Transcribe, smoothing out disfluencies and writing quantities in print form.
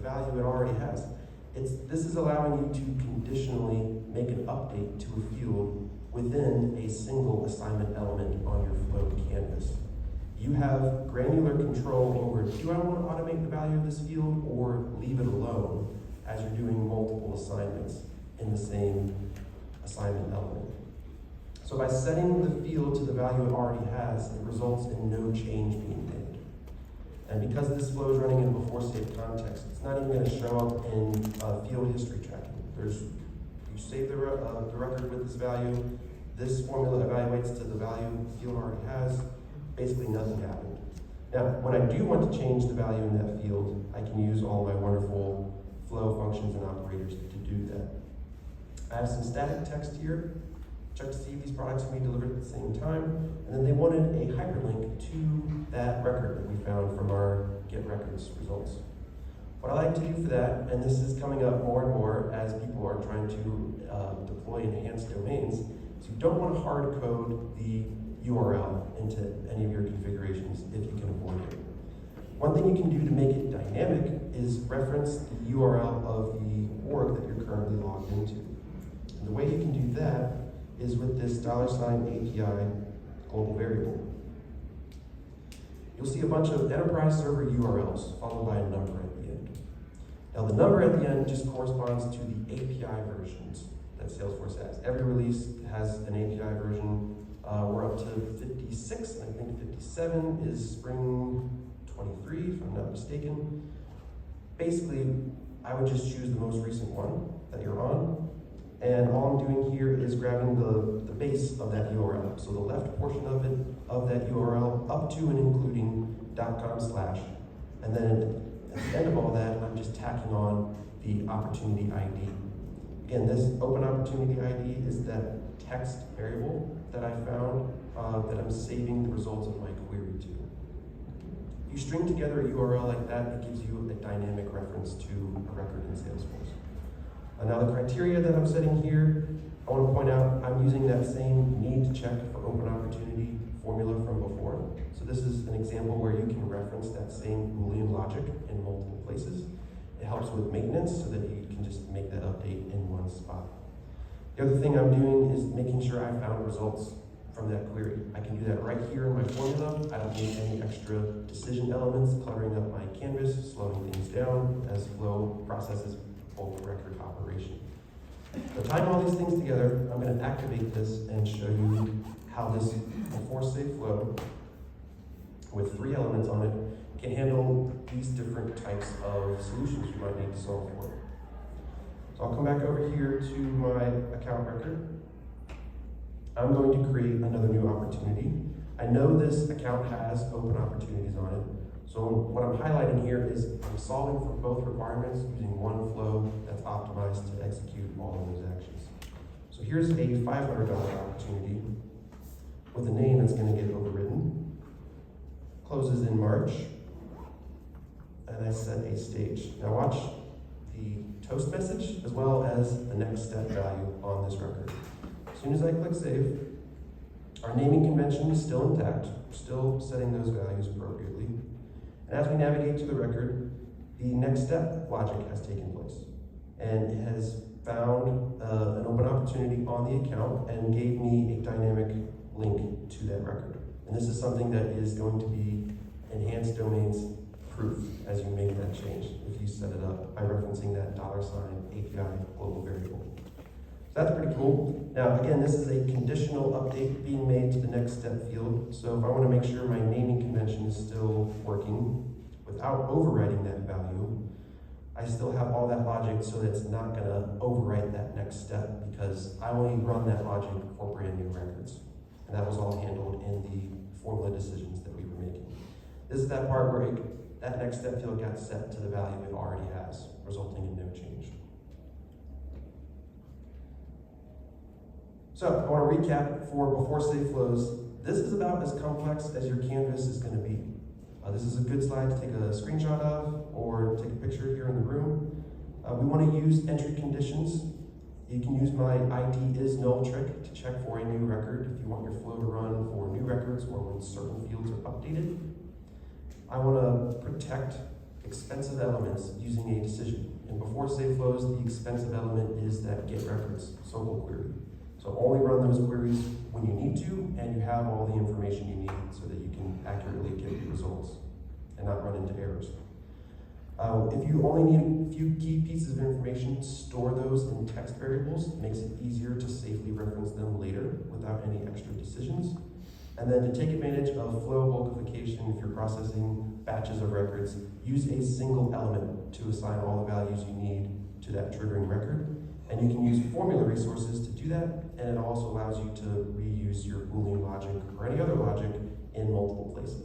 value it already has. This is allowing you to conditionally make an update to a field within a single assignment element on your flow canvas. You have granular control over, do I want to automate the value of this field or leave it alone as you're doing multiple assignments in the same assignment element. So by setting the field to the value it already has, it results in no change being made. And because this flow is running in a before saved context, it's not even going to show up in field history tracking. You save the record with this value, this formula evaluates to the value the field already has, basically nothing happened. Now, when I do want to change the value in that field, I can use all my wonderful flow functions and operators to do that. I have some static text here. Check to see if these products can be delivered at the same time. And then they wanted a hyperlink to that record that we found from our get records results. What I like to do for that, and this is coming up more and more as people are trying to deploy enhanced domains, is you don't want to hard code the URL into any of your configurations if you can avoid it. One thing you can do to make it dynamic is reference the URL of the org that you're currently logged into. And the way you can do that is with this $API global variable. You'll see a bunch of enterprise server URLs followed by a number at the end. Now the number at the end just corresponds to the API versions that Salesforce has. Every release has an API version. We're up to 56, and I think 57 is spring 23, if I'm not mistaken. Basically, I would just choose the most recent one that you're on, and all I'm doing here is grabbing the base of that URL. So the left portion of that URL up to and including .com/, and then at the end of all that, I'm just tacking on the opportunity ID. Again, this open opportunity ID is that text variable that I found that I'm saving the results of my query to. If you string together a URL like that, it gives you a dynamic reference to a record in Salesforce. Now the criteria that I'm setting here, I want to point out I'm using that same need to check for open opportunity formula from before. So this is an example where you can reference that same Boolean logic in multiple places. It helps with maintenance so that you can just make that update in one spot. The other thing I'm doing is making sure I found results from that query. I can do that right here in my formula. I don't need any extra decision elements cluttering up my canvas, slowing things down as Flow processes bulk record operation. So tying all these things together, I'm going to activate this and show you how this before save Flow with 3 elements on it can handle these different types of solutions you might need to solve for. So I'll come back over here to my account record. I'm going to create another new opportunity. I know this account has open opportunities on it. So what I'm highlighting here is I'm solving for both requirements using one flow that's optimized to execute all of those actions. So here's a $500 opportunity with a name that's going to get overridden. Closes in March. And I set a stage. Now watch the toast message as well as the next step value on this record. As soon as I click save, our naming convention is still intact. We're still setting those values appropriately. And as we navigate to the record, the next step logic has taken place. And it has found an open opportunity on the account and gave me a dynamic link to that record. And this is something that is going to be enhanced domains proof as you make that change if you set it up by referencing that $API global variable. So that's pretty cool. Now again, this is a conditional update being made to the next step field. So if I want to make sure my naming convention is still working without overwriting that value, I still have all that logic so that it's not going to overwrite that next step because I only run that logic for brand new records. And that was all handled in the formula decisions that we were making. This is that part where that next step field got set to the value it already has, resulting in no change. So I want to recap for before save flows. This is about as complex as your canvas is going to be. This is a good slide to take a screenshot of or take a picture here in the room. We want to use entry conditions. You can use my ID is null trick to check for a new record if you want your flow to run for new records or when certain fields are updated. I want to protect expensive elements using a decision. And before save flows, the expensive element is that get records, SOAP query. So only run those queries when you need to, and you have all the information you need so that you can accurately get the results and not run into errors. If you only need a few key pieces of information, store those in text variables. It makes it easier to safely reference them later without any extra decisions. And then to take advantage of flow bulkification, if you're processing batches of records, use a single element to assign all the values you need to that triggering record. And you can use formula resources to do that, and it also allows you to reuse your Boolean logic or any other logic in multiple places.